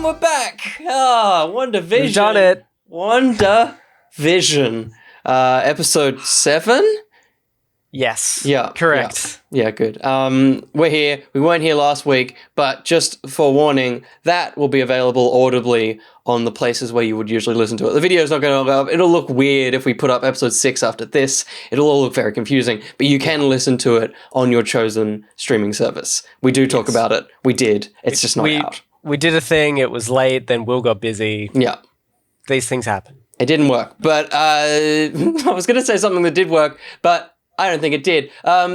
And we're back. WandaVision. We've done it. WandaVision. Episode 7? Yes. Yeah. Correct. Yeah, good. We're here. We weren't here last week, but just forewarning, that will be available audibly on the places where you would usually listen to it. The video's not going to go up. It'll look weird if we put up episode 6 after this. It'll all look very confusing, but you can listen to it on your chosen streaming service. We do talk about it. We did. It's just not out. We did a thing. It was late. Then Will got busy. Yeah. These things happen. It didn't work, but I was going to say something that did work, but I don't think it did.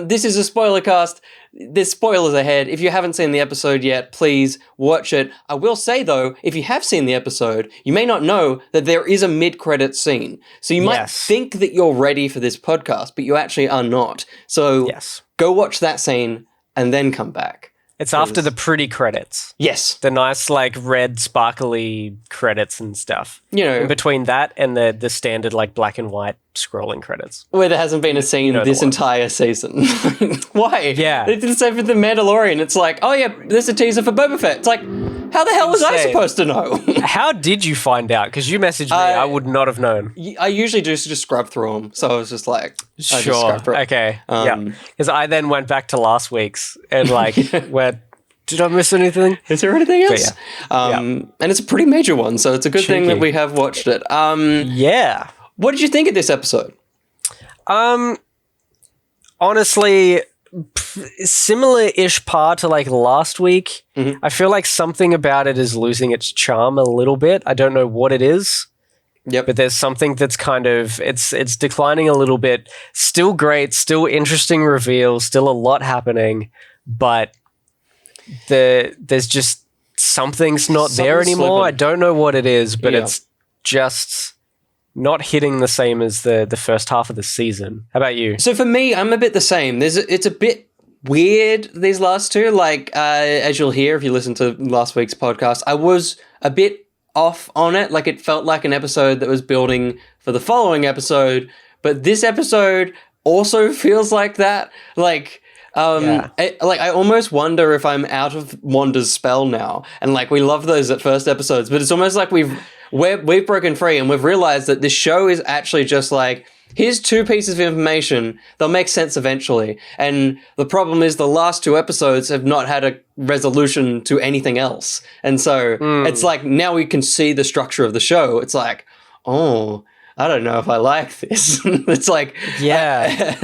This is a spoiler cast. There's spoilers ahead. If you haven't seen the episode yet, please watch it. I will say, though, if you have seen the episode, you may not know that there is a mid-credits scene. So you might think that you're ready for this podcast, but you actually are not. So go watch that scene and then come back. It's after the pretty credits. Yes. The nice, like, red, sparkly credits and stuff. You know. In between that and the standard, like, black and white scrolling credits. Where there hasn't been a scene this entire season. Why? Yeah. They did the same for The Mandalorian. It's like, oh yeah, there's a teaser for Boba Fett. It's like, how the hell was I supposed to know? How did you find out? Because you messaged me. I would not have known. I usually just scrub through them. So I was just like, sure. Okay. Yeah. Because I then went back to last week's and like, where did I miss anything? Is there anything else? And it's a pretty major one. So it's a good thing that we have watched it. Yeah. What did you think of this episode? Honestly, similar-ish par to like last week. Mm-hmm. I feel like something about it is losing its charm a little bit. I don't know what it is. Yep. But there's something that's kind of it's declining a little bit. Still great, still interesting reveal, still a lot happening, but there's just something's not there anymore. I don't know what it is, but it's just not hitting the same as the first half of the season. How about you? So for me, I'm a bit the same. It's a bit weird, these last two. Like, as you'll hear if you listen to last week's podcast, I was a bit off on it. Like, it felt like an episode that was building for the following episode, but this episode also feels like that. Like, I almost wonder if I'm out of Wanda's spell now. And like, we love those at first episodes, but it's almost like we've broken free and we've realized that this show is actually just like, here's 2 pieces of information. They'll make sense eventually. And the problem is the last 2 episodes have not had a resolution to anything else. And so it's like, now we can see the structure of the show. It's like, oh, I don't know if I like this. It's like, I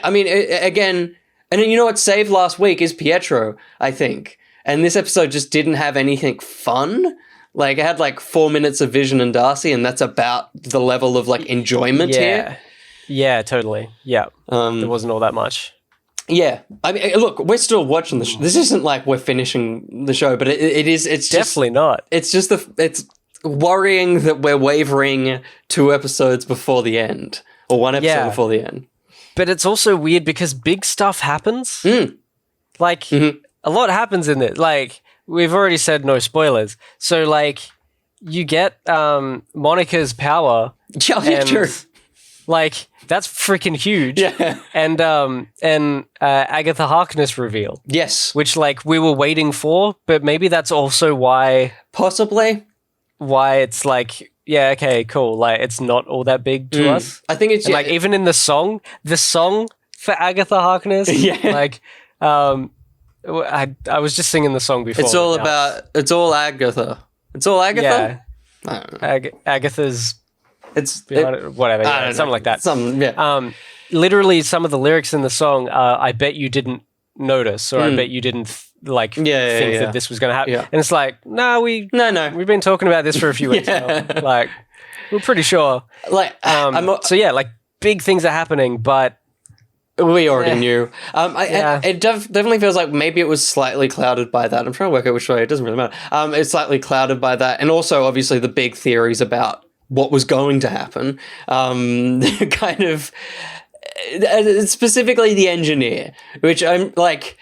mean, again, and you know what saved last week is Pietro, I think. And this episode just didn't have anything fun. Like, it had like 4 minutes of Vision and Darcy, and that's about the level of like enjoyment here. Yeah, totally. Yeah. There wasn't all that much. Yeah. I mean, look, we're still watching the show. This isn't like we're finishing the show, but it's definitely not. It's just it's worrying that we're wavering 2 episodes before the end, or 1 episode before the end. But it's also weird because big stuff happens. Like, a lot happens in it. Like, we've already said no spoilers. So, like, you get Monica's power. Yeah, true. Like, that's freaking huge. Yeah. And Agatha Harkness reveal. Yes. Which, like, we were waiting for, but maybe that's also why... Possibly. Why it's like, yeah, okay, cool. Like, it's not all that big to us. I think it's... And, like, even in the song for Agatha Harkness, like, I was just singing the song before. It's all Agatha. It's all Agatha? Yeah. I don't know. Agatha's... I whatever, don't something know. like that. Literally, some of the lyrics in the song, I bet you didn't notice, or I bet you didn't think that this was going to happen. Yeah. And it's like, no, we've been talking about this for a few weeks now. Like, we're pretty sure. Like, like, big things are happening, but we already knew. It definitely feels like maybe it was slightly clouded by that. I'm trying to work out which way. It doesn't really matter. It's slightly clouded by that, and also obviously the big theories about what was going to happen. Kind of specifically the engineer, which I'm like,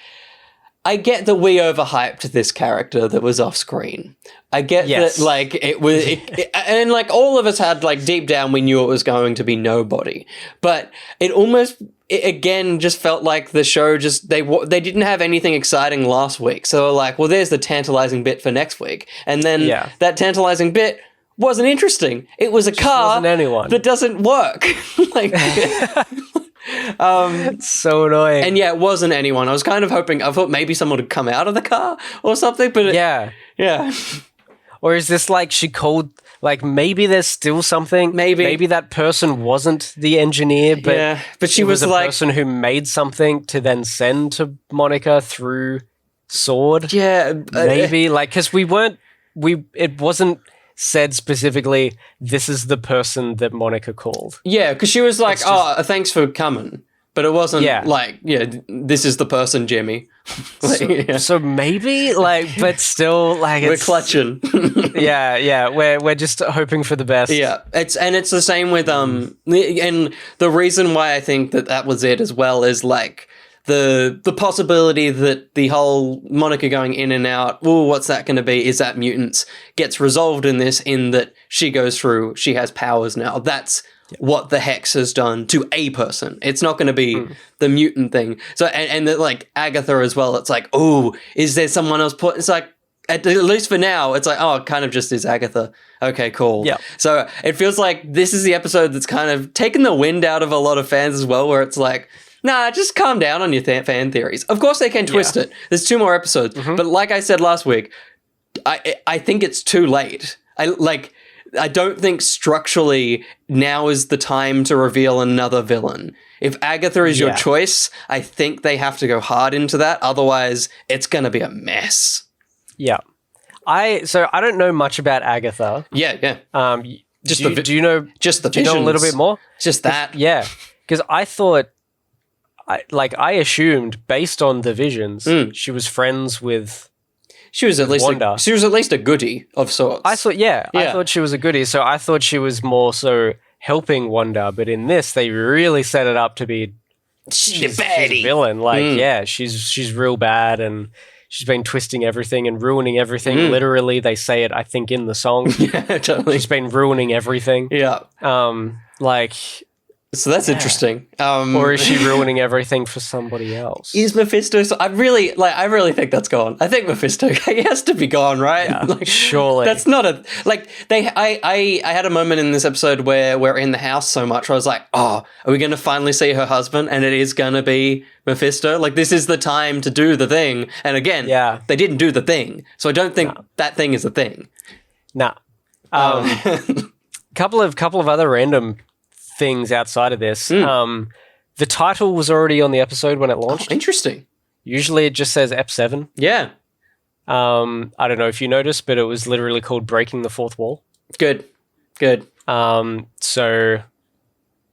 I get that we overhyped this character that was off screen. I get that, like, and like all of us had, like, deep down we knew it was going to be nobody, but it almost it again just felt like the show they didn't have anything exciting last week. So they're like, well, there's the tantalizing bit for next week. And then that tantalizing bit wasn't interesting. It was a car that doesn't work. Like, it's so annoying. And it wasn't anyone. I was kind of hoping, I thought maybe someone would come out of the car or something, but yeah. Or is this like she called, like maybe there's still something. Maybe that person wasn't the engineer, but she was a person who made something to then send to Monica through Sword. Yeah. Maybe like, because it wasn't said specifically, this is the person that Monica called. Yeah, because she was like, thanks for coming. But it wasn't like, this is the person, Jimmy. Like, so maybe, like, but still, like, we're clutching. We're just hoping for the best. Yeah, it's the same with and the reason why I think that was it as well is like the possibility that the whole Monica going in and out, what's that going to be? Is that mutants? Gets resolved in this, in that she goes through, she has powers now. That's what the Hex has done to a person. It's not going to be the mutant thing. So, and that, like, Agatha as well, it's like, is there someone else it's like, at least for now, it's like, it kind of just is Agatha. Okay, cool. Yeah. So it feels like this is the episode that's kind of taken the wind out of a lot of fans as well, where it's like, nah, just calm down on your fan theories. Of course they can twist it. There's 2 more episodes. But like I said last week, I think it's too late. I don't think structurally now is the time to reveal another villain. If Agatha is your choice, I think they have to go hard into that. Otherwise, it's going to be a mess. Yeah. So I don't know much about Agatha. Yeah. Do you know a little bit more? Just that. Yeah. Because I thought, I assumed based on the visions, she was friends with She was at least Wanda. She was at least a goodie of sorts. I thought she was a goodie. So I thought she was more so helping Wanda, but in this they really set it up to be she's a villain. Like, she's real bad, and she's been twisting everything and ruining everything. Literally, they say it, I think, in the song. Yeah, totally. She's been ruining everything. Yeah. So that's interesting. Or is she ruining everything for somebody else? Is Mephisto? I really think that's gone. I think Mephisto he has to be gone, right? Yeah, surely. That's not a I had a moment in this episode where we're in the house so much. I was like, are we going to finally see her husband? And it is going to be Mephisto. Like, this is the time to do the thing. And again, they didn't do the thing, so I don't think that thing is a thing. Nah. Couple of other random things outside of this. The title was already on the episode when it launched. Interesting. Usually it just says Ep7. Yeah. I don't know if you noticed, but it was literally called Breaking the Fourth Wall. Good. So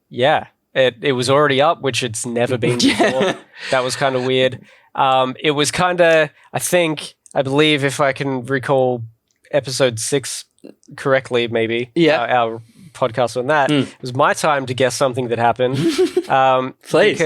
yeah, it was already up, which it's never been before. That was kind of weird. It was kind of, I believe if I can recall episode 6 correctly, maybe. Yeah. Our podcast on that. It was my time to guess something that happened. Please.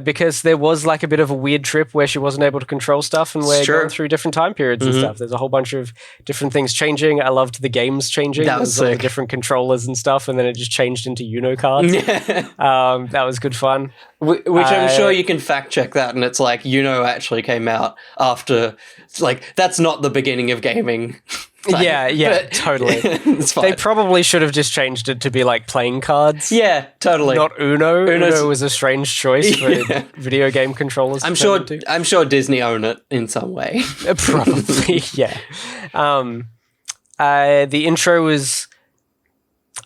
Because there was like a bit of a weird trip where she wasn't able to control stuff, and we're going through different time periods and stuff. There's a whole bunch of different things changing. I loved the games changing. That was sick. All the different controllers and stuff, and then it just changed into Uno cards. That was good fun. Which I'm sure you can fact check that, and it's like Uno actually came out after, like, that's not the beginning of gaming. Totally. It's fine. They probably should have just changed it to be like playing cards. Yeah, totally. Not Uno. Uno was a strange choice for video game controllers. I'm sure Disney own it in some way. Probably, yeah. The intro was,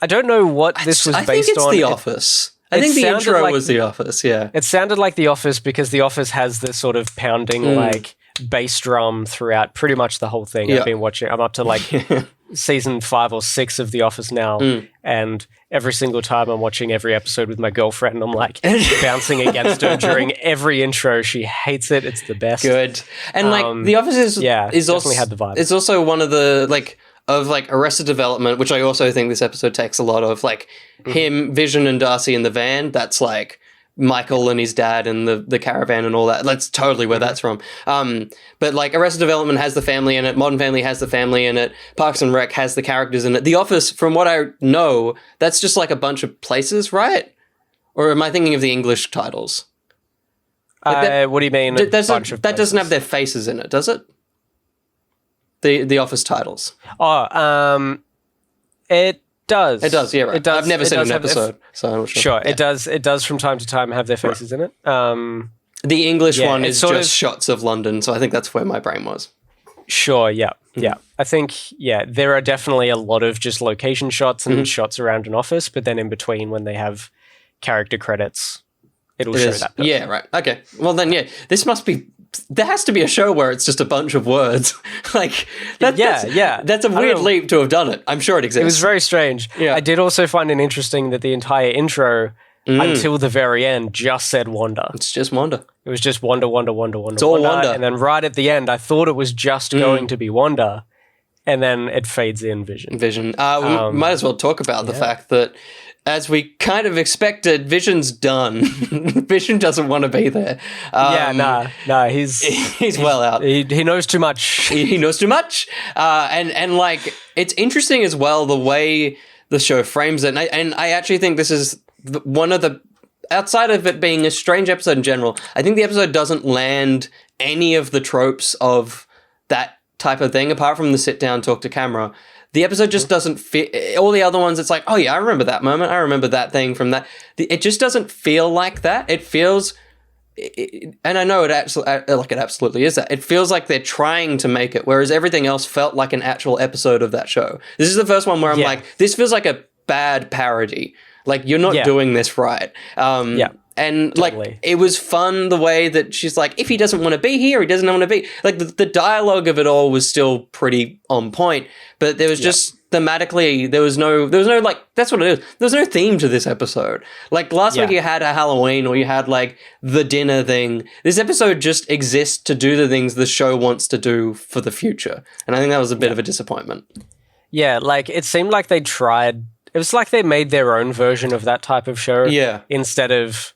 I don't know what this was based on. I think it's The Office. I think the intro was The Office, yeah. It sounded like The Office because The Office has this sort of pounding like bass drum throughout pretty much the whole thing. I've been watching, I'm up to like season 5 or 6 of The Office now, and every single time I'm watching every episode with my girlfriend, I'm like bouncing against her during every intro. She hates it. It's the best. Good. And like The Office is definitely had the vibe. It's also one of the of Arrested Development, which I also think this episode takes a lot of, like him, Vision and Darcy in the van. That's like Michael and his dad and the caravan and all that. That's totally where that's from. But like Arrested Development has the family in it. Modern Family has the family in it. Parks and Rec has the characters in it. The Office, from what I know, that's just like a bunch of places, right? Or am I thinking of the English titles? Like what do you mean? that doesn't have their faces in it, does it? The Office titles. Oh, it does. It does, yeah, right. It does. I've never seen an episode, so I'm not sure. Sure, Yeah. it does. It does from time to time have their faces in it. The English one it's is sort just shots of London, so I think that's where my brain was. Sure, yeah. I think, there are definitely a lot of just location shots and shots around an office, but then in between when they have character credits, it'll show that person. Yeah, right. Okay. Well, then, there has to be a show where it's just a bunch of words. Like, that's a weird leap to have done it. I'm sure it exists. It was very strange. Yeah. I did also find it interesting that the entire intro until the very end just said Wanda. It's just Wanda. It was just Wanda, Wanda, Wanda, Wanda. It's all Wanda. And then right at the end, I thought it was just going to be Wanda, and then it fades in Vision. We might as well talk about the fact that, as we kind of expected, Vision's done. Vision doesn't want to be there. He's well out. He knows too much. He knows too much. And like, it's interesting as well the way the show frames it. And I actually think this is one of the, outside of it being a strange episode in general, I think the episode doesn't land any of the tropes of that type of thing, apart from the sit down, talk to camera. The episode just doesn't fit. All the other ones, it's like, oh yeah, I remember that moment. I remember that thing from that. It just doesn't feel like that. It feels, and I know it absolutely is that. It feels like they're trying to make it, whereas everything else felt like an actual episode of that show. This is the first one where I'm like, this feels like a bad parody. Like, you're not doing this right. And totally. Like, it was fun the way that she's like, if he doesn't want to be here, he doesn't want to be. Like, the dialogue of it all was still pretty on point, but there was just thematically, there was no like, that's what it is. There was no theme to this episode. Like, last week you had a Halloween, or you had like the dinner thing. This episode just exists to do the things the show wants to do for the future. And I think that was a bit of a disappointment. Yeah, like, it seemed like they tried. It was like they made their own version of that type of show. Yeah. Instead of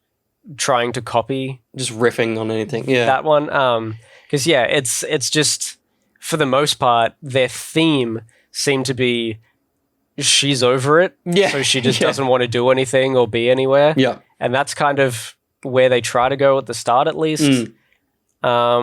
trying to copy, just riffing on anything, that one, because it's just, for the most part, their theme seemed to be she's over it, so she just doesn't want to do anything or be anywhere, and that's kind of where they try to go at the start, at least,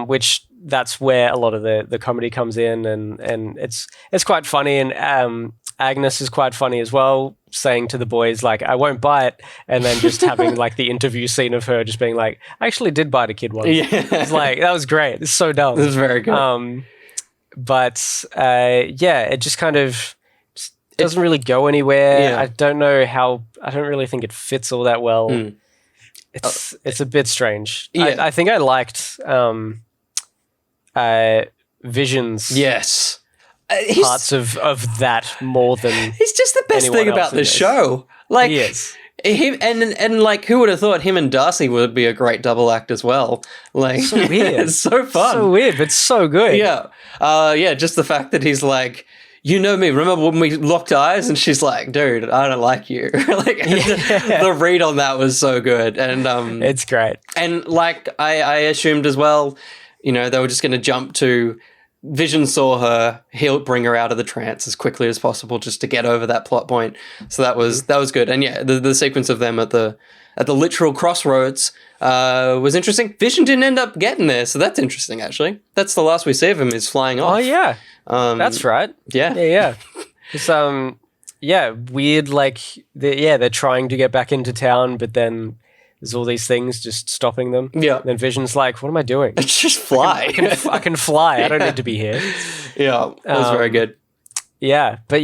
which that's where a lot of the comedy comes in, and it's quite funny, and Agnes is quite funny as well, saying to the boys, like, I won't bite, and then just having like the interview scene of her just being like, I actually did bite a kid once. It's like, that was great. It's so dumb. It was very good. But it just kind of doesn't really go anywhere. I don't know how, I don't really think it fits all that well. It's a bit strange. I think I liked Vision's parts of that more than he's just the best thing about this show. Like, yes. Him and like, who would have thought him and Darcy would be a great double act as well? Like, so weird. It's so fun. So weird, but so good. Yeah. Just the fact that he's like, you know me, remember when we locked eyes? And she's like, dude, I don't like you. Like, the read on that was so good. And it's great. And like, I assumed as well, you know, they were just going to jump to Vision saw her, he'll bring her out of the trance as quickly as possible just to get over that plot point. So that was good. And the sequence of them at the literal crossroads was interesting. Vision didn't end up getting there, so that's interesting actually. That's the last we see of him, is flying off. Oh yeah. That's right. Yeah. It's weird, like they're trying to get back into town, but then there's all these things just stopping them. Yeah. And then Vision's like, what am I doing? Just fly. I can fly. I don't need to be here. Yeah, that was very good. Yeah, but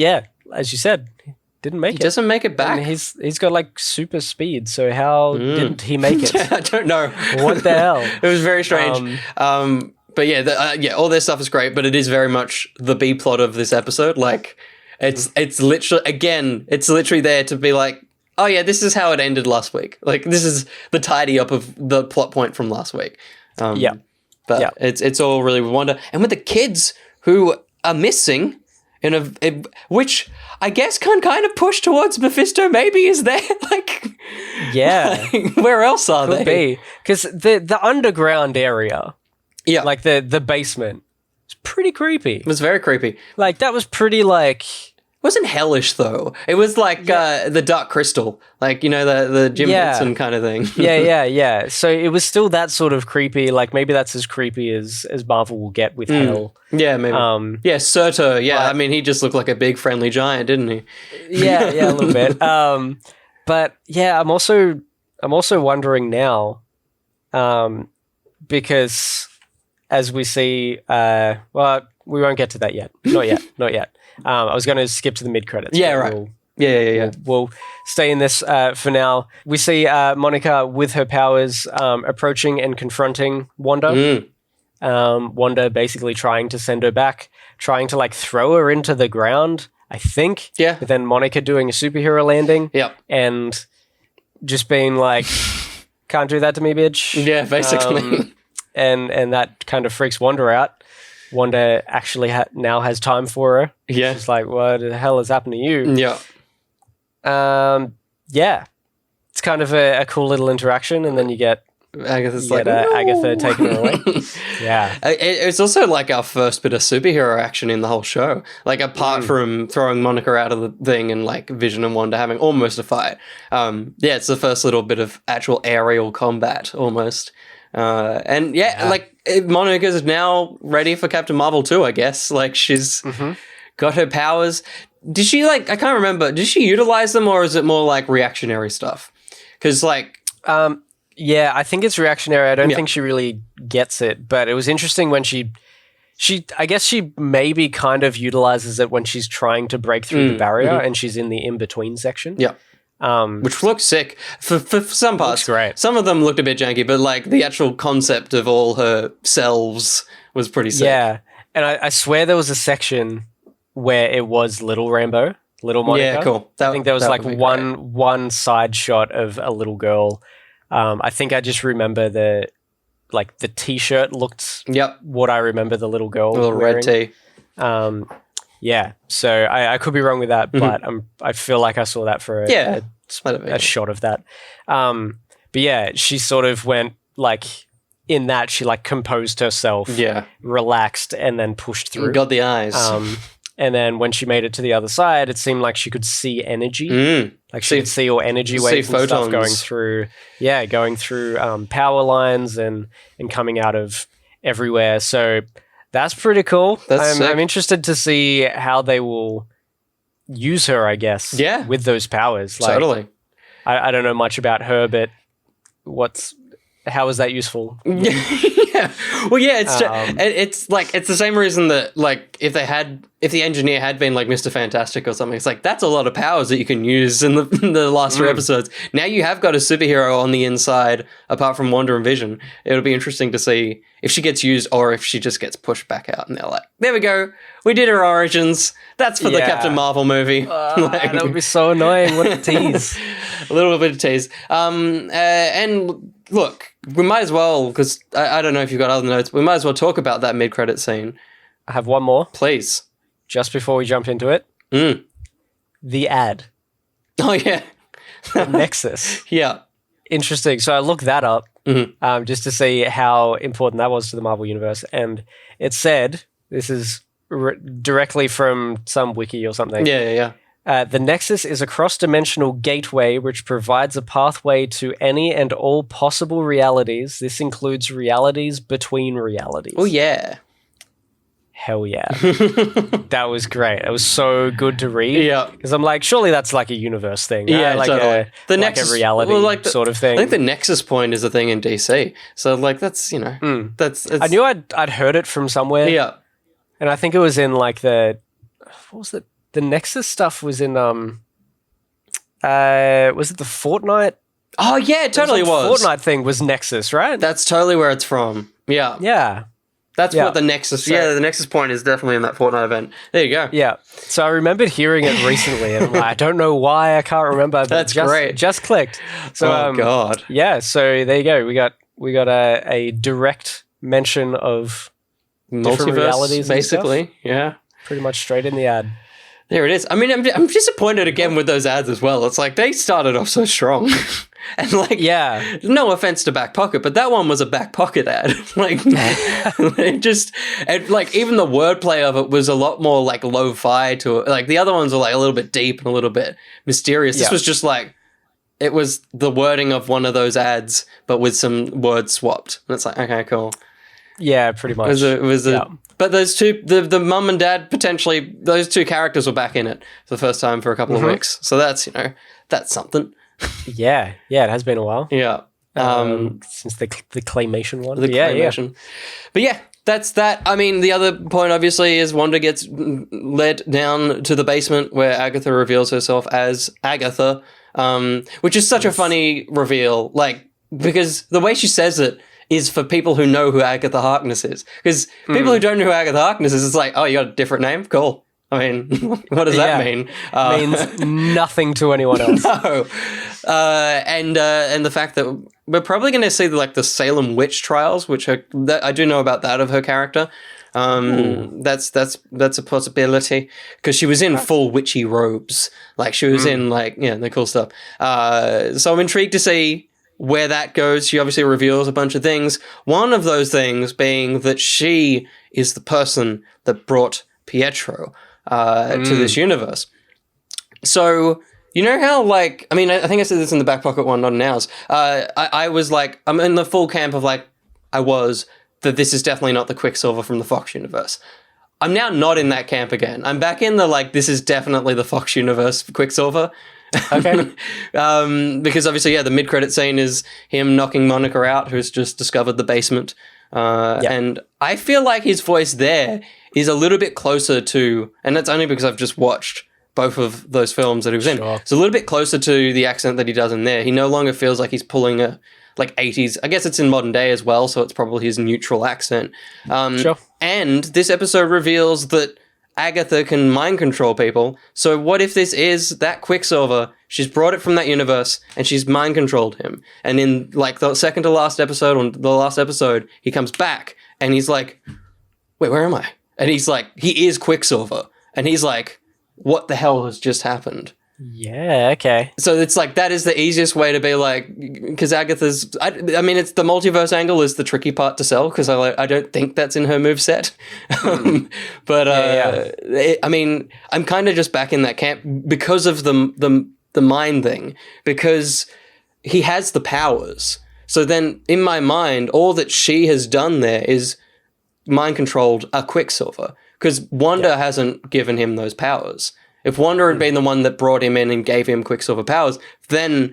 as you said, he didn't make it. He doesn't make it back. And he's got like super speed, so how didn't he make it? I don't know. What the hell? It was very strange. But all their stuff is great, but it is very much the B plot of this episode. Like, it's literally there to be like, oh yeah, this is how it ended last week. Like, this is the tidy up of the plot point from last week. But it's all really with Wanda. And with the kids who are missing, which I guess can kind of push towards Mephisto maybe is there. Like, where else are they? Could be. Because the underground area, like the basement, it's pretty creepy. It was very creepy. Like, that was pretty like, wasn't hellish though. It was like the Dark Crystal, like, you know, the Jim Henson kind of thing. yeah. So it was still that sort of creepy. Like maybe that's as creepy as Marvel will get with Hell. Yeah, maybe. Surtur. Yeah, I mean, he just looked like a big friendly giant, didn't he? Yeah, a little bit. But yeah, I'm also wondering now, because as we see, well, we won't get to that yet. Not yet. I was going to skip to the mid credits. Yeah, right. We'll stay in this for now. We see Monica with her powers approaching and confronting Wanda. Wanda basically trying to send her back, trying to like throw her into the ground, I think. Yeah. But then Monica doing a superhero landing. Yep. And just being like, can't do that to me, bitch. Yeah, basically. And that kind of freaks Wanda out. Wanda actually now has time for her. Yeah. She's like, what the hell has happened to you? Yeah. Yeah. It's kind of a cool little interaction, and then you get Agatha's Agatha taking her away. Yeah. It's also like our first bit of superhero action in the whole show. Like, apart from throwing Monica out of the thing and like Vision and Wanda having almost a fight. It's the first little bit of actual aerial combat almost. Like Monica's now ready for Captain Marvel too, I guess. Like, she's got her powers. Did she I can't remember. Did she utilize them, or is it more like reactionary stuff? Because yeah, I think it's reactionary. I don't think she really gets it, but it was interesting when she I guess she maybe kind of utilizes it when she's trying to break through the barrier and she's in the in-between section. Yeah. Which looked sick for some parts. Great. Some of them looked a bit janky, but like the actual concept of all her selves was pretty sick. Yeah, and I swear there was a section where it was little Monica. Yeah, cool. I think there was like one side shot of a little girl. I think I just remember the T-shirt looked what I remember the little girl little wearing. red tee. Yeah, so I could be wrong with that, but I feel like I saw that for a shot of that. But yeah, she sort of went like in that she like composed herself, relaxed, and then pushed through. Got the eyes. And then when she made it to the other side, it seemed like she could see energy. Like she could see all energy waves and stuff going through power lines and coming out of everywhere. So that's pretty cool. I'm interested to see how they will use her, I guess, with those powers. Like, totally. I don't know much about her, but how is that useful? Yeah. Well, yeah, it's like, it's the same reason that like if the engineer had been like Mr. Fantastic or something, it's like that's a lot of powers that you can use in the last 3 episodes. Now you have got a superhero on the inside apart from Wanda and Vision. It'll be interesting to see if she gets used or if she just gets pushed back out and they're like, there we go, we did her origins. That's for the Captain Marvel movie. That would be so annoying. What a tease. A little bit of tease. And look, we might as well, because I don't know if you've got other notes, we might as well talk about that mid-credit scene. I have one more. Please. Just before we jump into it. The ad. Oh, yeah. Nexus. Yeah. Interesting. So I looked that up just to see how important that was to the Marvel Universe. And it said, this is directly from some wiki or something. Yeah. The Nexus is a cross-dimensional gateway which provides a pathway to any and all possible realities. This includes realities between realities. Oh, yeah. Hell yeah. That was great. It was so good to read. Yeah. Because I'm like, surely that's like a universe thing. Yeah, like totally. The Nexus, a reality sort of thing. I think the Nexus point is a thing in DC. So, like, that's, I knew I'd heard it from somewhere. Yeah. And I think it was in, like, what was it? The Nexus stuff was in, was it the Fortnite? Oh, yeah, it totally was. Fortnite thing was Nexus, right? That's totally where it's from. Yeah. Yeah. That's what the Nexus... the Nexus point is definitely in that Fortnite event. There you go. Yeah. So I remembered hearing it recently, and I don't know why, I can't remember. But That's great. Just clicked. So, God. Yeah, so there you go. We got a direct mention of multiverse, realities basically. Yeah. Pretty much straight in the ad. There it is. I mean, I'm disappointed again with those ads as well. It's like they started off so strong. And like, Yeah. no offense to Back Pocket, but that one was a Back Pocket ad. Like, it just, and like, even the wordplay of it was a lot more like lo-fi to it. Like, the other ones were like a little bit deep and a little bit mysterious. This was just like, it was the wording of one of those ads, but with some words swapped. And it's like, okay, cool. Yeah, pretty much. But those two, the mum and dad, potentially, those two characters were back in it for the first time for a couple of weeks. So that's, that's something. Yeah, it has been a while. Yeah. Since the claymation one. The claymation. But yeah, that's that. I mean, the other point, obviously, is Wanda gets led down to the basement where Agatha reveals herself as Agatha, which is such a funny reveal. Like, because the way she says it is for people who know who Agatha Harkness is. Because people who don't know who Agatha Harkness is, it's like, oh, you got a different name? Cool. I mean, what does that mean? Means nothing to anyone else. No. And the fact that we're probably going to see the Salem witch trials, which I do know about that of her character. That's a possibility because she was in full witchy robes. Like she was in the cool stuff. So I'm intrigued to see where that goes. She obviously reveals a bunch of things. One of those things being that she is the person that brought Pietro to this universe. So, you know how, I think I said this in the Back Pocket one, not in ours. I was like, I'm in the full camp of that this is definitely not the Quicksilver from the Fox universe. I'm now not in that camp again. I'm back in the, this is definitely the Fox universe Quicksilver. Okay. Because obviously, the mid-credit scene is him knocking Monica out, who's just discovered the basement. And I feel like his voice there is a little bit closer to, and that's only because I've just watched both of those films that he was in. It's a little bit closer to the accent that he does in there. He no longer feels like he's pulling a 80s. I guess it's in modern day as well, so it's probably his neutral accent. And this episode reveals that Agatha can mind control people. So what if this is that Quicksilver? She's brought it from that universe and she's mind controlled him. And in the second to last episode, or the last episode, he comes back and he's like, wait, where am I? And he's like, he is Quicksilver. And he's like, what the hell has just happened? Yeah, okay. So it's that is the easiest way to be because Agatha's, I mean, it's the multiverse angle is the tricky part to sell because I don't think that's in her moveset. But I mean, I'm kind of just back in that camp because of the mind thing, because he has the powers. So then in my mind, all that she has done there is mind controlled a Quicksilver because Wanda hasn't given him those powers. If Wanda had been the one that brought him in and gave him Quicksilver powers, then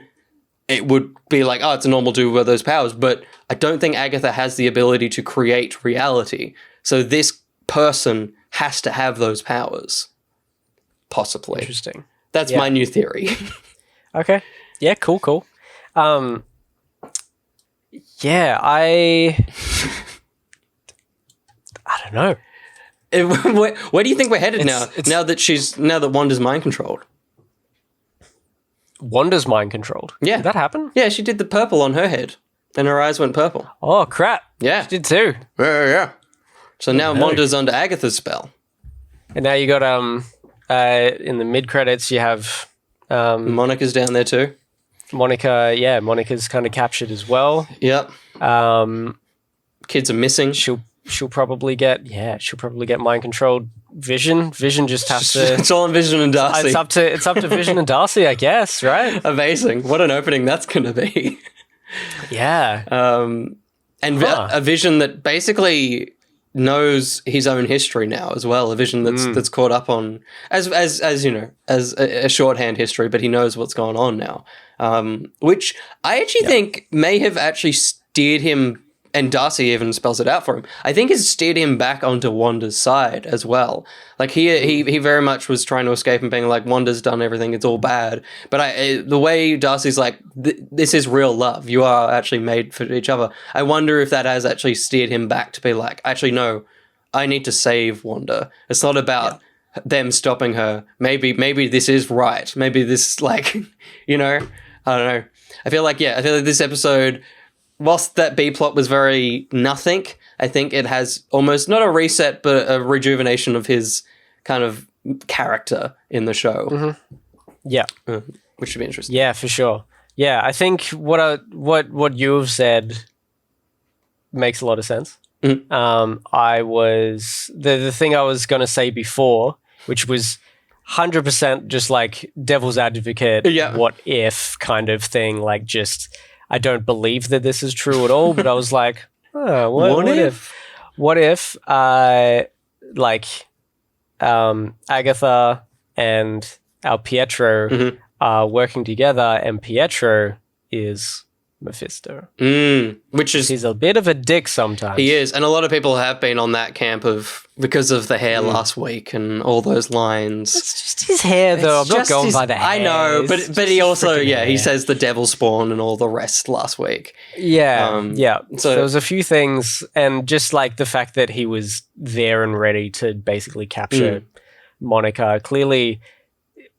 it would be like, oh, it's a normal dude with those powers. But I don't think Agatha has the ability to create reality. So this person has to have those powers. Possibly. Interesting. That's my new theory. Okay. Yeah, cool. I don't know. Where do you think we're headed now that Wanda's mind controlled? Wanda's mind controlled? Yeah. Did that happen? Yeah, she did the purple on her head and her eyes went purple. Oh, crap. Yeah. She did too. Yeah. So now Wanda's under Agatha's spell. And now you got in the mid-credits you have Monica's down there too. Monica's kind of captured as well. Yep. Kids are missing. She'll probably get mind controlled. Vision just has to. It's all on Vision and Darcy. It's up to Vision and Darcy, I guess, right? Amazing! What an opening that's going to be. Yeah. A Vision that basically knows his own history now as well. A Vision that's caught up on as a shorthand history, but he knows what's going on now. Which I actually think may have actually steered him. And Darcy even spells it out for him. I think it's steered him back onto Wanda's side as well. Like he very much was trying to escape and being like, Wanda's done everything, it's all bad. But the way Darcy's like, this is real love. You are actually made for each other. I wonder if that has actually steered him back to be like, actually, no, I need to save Wanda. It's not about them stopping her. Maybe this is right. Maybe this I don't know. I feel like this episode, whilst that B plot was very nothing, I think it has almost not a reset, but a rejuvenation of his kind of character in the show. Yeah. Which should be interesting. Yeah, for sure. Yeah, I think what you've said makes a lot of sense. I was the thing I was going to say before, which was 100% just like devil's advocate, what if kind of thing, like just I don't believe that this is true at all, but I was like, what if? What if like Agatha and our Pietro are working together, and Pietro is Mephisto. Which is... He's a bit of a dick sometimes. He is, and a lot of people have been on that camp because of the hair last week and all those lines. It's just his hair, though. I'm not going by the hair. I know, but he also, he says the devil spawn and all the rest last week. Yeah. So there was a few things, and just like the fact that he was there and ready to basically capture Monica. Clearly,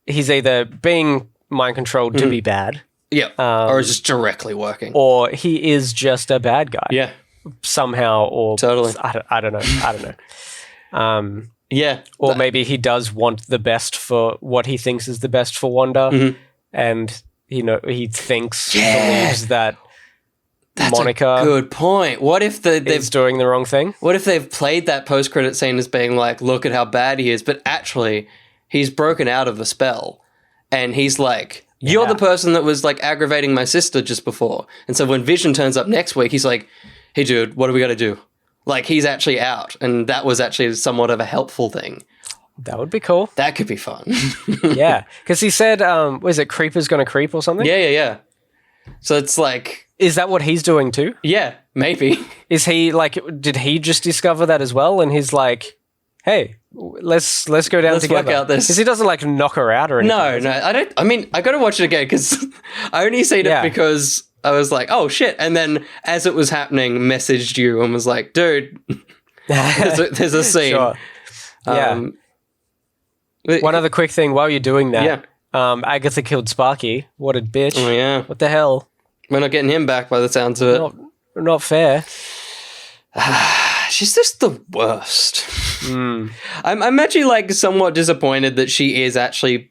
he's either being mind controlled to be bad. Yeah, or just directly working. Or he is just a bad guy. Yeah. Somehow, or... Totally. I don't know. Yeah. Or maybe he does want the best for what he thinks is the best for Wanda. And, he believes that That's Monica... a good point. What if they're doing the wrong thing? What if they've played that post-credit scene as being like, look at how bad he is, but actually he's broken out of the spell. And he's like... You're the person that was, like, aggravating my sister just before. And so when Vision turns up next week, he's like, hey, dude, what do we got to do? Like, he's actually out. And that was actually somewhat of a helpful thing. That would be cool. That could be fun. Yeah. Because he said, was it Creeper's Gonna Creep or something? Yeah. So it's like... Is that what he's doing too? Yeah, maybe. Is he, like, did he just discover that as well? And he's like... Hey, let's go down together. Let's work out this. Because he doesn't like knock her out or anything. No, I don't. I mean, I got to watch it again because I only seen it because I was like, oh shit, and then as it was happening, messaged you and was like, dude, there's a scene. Sure. One other quick thing while you're doing that. Yeah. Agatha killed Sparky. What a bitch. Oh yeah. What the hell? We're not getting him back by the sounds of it. Not fair. She's just the worst. I'm actually like somewhat disappointed that she is actually...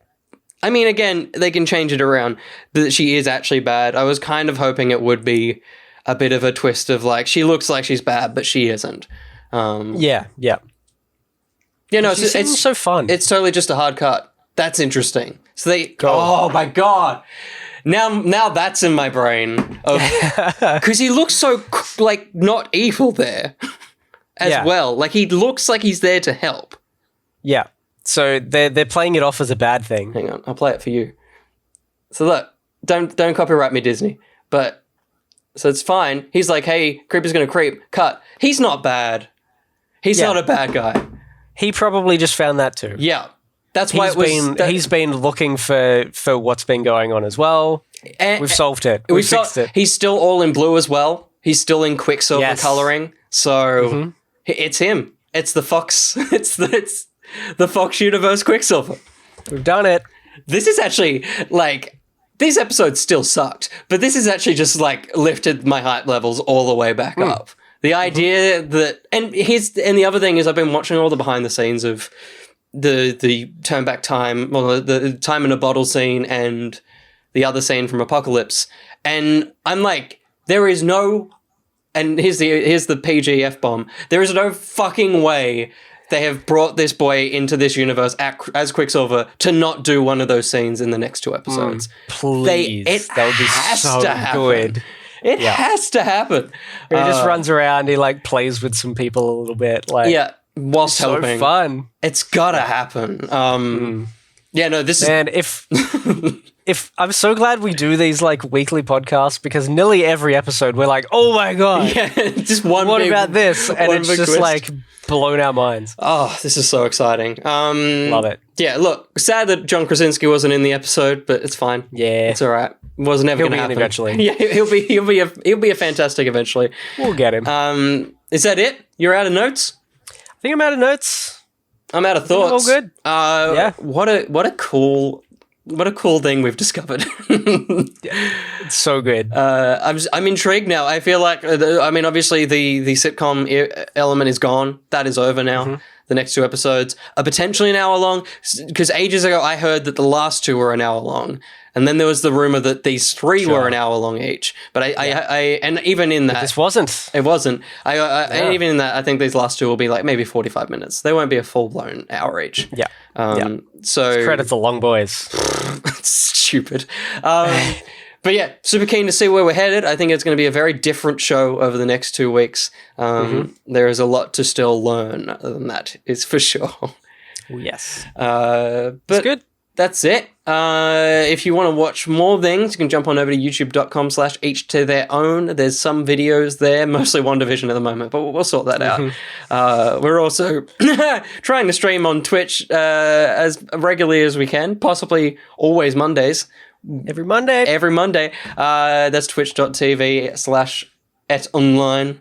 I mean, again, they can change it around, but that she is actually bad. I was kind of hoping it would be a bit of a twist of like, she looks like she's bad, but she isn't. Yeah. You know, it's so fun. It's totally just a hard cut. That's interesting. So they... Oh my God. Now that's in my brain. Because he looks so, like, not evil there as well. Like, he looks like he's there to help. Yeah. So they're playing it off as a bad thing. Hang on, I'll play it for you. So look, don't copyright me, Disney. But, so it's fine. He's like, hey, Creeper's gonna creep. Cut. He's not bad. He's not a bad guy. He probably just found that too. Yeah. That's why he's been looking for what's been going on as well. And we've solved it. We've fixed it. He's still all in blue as well. He's still in Quicksilver coloring. So it's him. It's the Fox. It's the Fox Universe Quicksilver. We've done it. This is actually like these episodes still sucked, but this has actually just like lifted my hype levels all the way back up. The idea that and the other thing is I've been watching all the behind the scenes of the turn back time, well, the time in a bottle scene and the other scene from Apocalypse, and I'm like, there is no, and here's the PG F-bomb, there is no fucking way they have brought this boy into this universe as Quicksilver to not do one of those scenes in the next 2 episodes. Please, that would be so good. It has to happen. He just runs around, he like plays with some people a little bit, like whilst helping. So fun. It's gotta happen. Yeah, no, this is... if I'm so glad we do these like weekly podcasts because nearly every episode we're like, oh my God. Yeah, just one What about this? And it's just twist. like blown our minds. Oh, this is so exciting. Love it. Yeah, look, sad that John Krasinski wasn't in the episode, but it's fine. Yeah. It's all right. It wasn't ever going to happen. Eventually. Yeah, he'll be a fantastic eventually. We'll get him. Is that it? You're out of notes? I think I'm out of notes. I'm out of thoughts. All good. Yeah. What a cool thing we've discovered. It's so good. I'm intrigued now. I feel like obviously the sitcom element is gone. That is over now. the next 2 episodes are potentially an hour long. Because ages ago, I heard that the last 2 were an hour long. And then there was the rumor that these 3 were an hour long each. But and even in that, this wasn't. It wasn't. And even in that, I think these last 2 will be like maybe 45 minutes. They won't be a full-blown hour each. Yeah. So credit the long boys. It's stupid. But yeah, super keen to see where we're headed. I think it's going to be a very different show over the next 2 weeks. There is a lot to still learn, other than that, is for sure. Yes. But it's good. That's it. If you want to watch more things, you can jump on over to youtube.com/each to their own. There's some videos there, mostly WandaVision at the moment, but we'll sort that out. We're also trying to stream on Twitch as regularly as we can, possibly always Mondays. Every Monday. That's twitch.tv/etonline.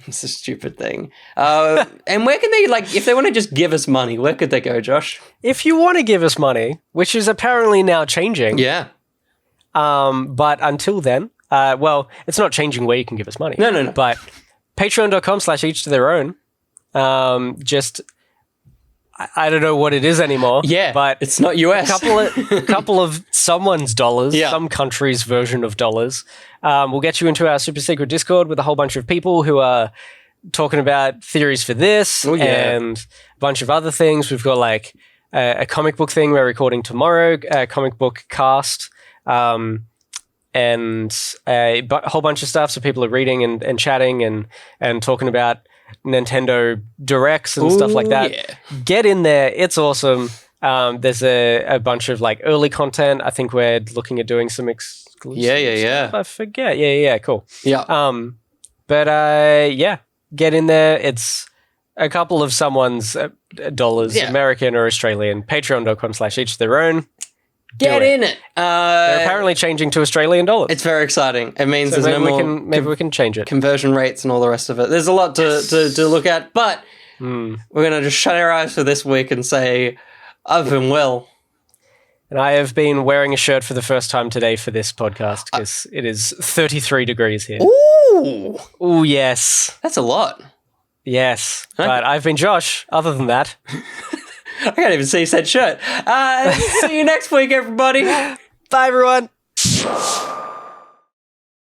It's a stupid thing. And where can they, if they want to just give us money, where could they go, Josh? If you want to give us money, which is apparently now changing. Yeah. But until then, it's not changing where you can give us money. No. But patreon.com/each to their own. I don't know what it is anymore. Yeah, but it's not US. A couple of someone's dollars, some country's version of dollars. We'll get you into our super secret Discord with a whole bunch of people who are talking about theories for this and a bunch of other things. We've got a comic book thing we're recording tomorrow, a comic book cast, and a whole bunch of stuff. So people are reading and chatting and talking about Nintendo Directs and stuff like that. Yeah. Get in there. It's awesome. There's a bunch of early content. I think we're looking at doing some exclusive stuff. I forget. Yeah, cool. Yeah. Get in there. It's a couple of someone's dollars, American or Australian. Patreon.com/each to their own. Get in it. They're apparently chinging to Australian dollars. It's very exciting. It means there's no more maybe we can change it. Conversion rates and all the rest of it. There's a lot to look at, but we're going to just shut our eyes for this week and say, I've been well. And I have been wearing a shirt for the first time today for this podcast because it is 33 degrees here. Ooh. Ooh, yes. That's a lot. Yes. Okay. But I've been Josh, other than that. I can't even see said shirt. See you next week, everybody. Bye, everyone.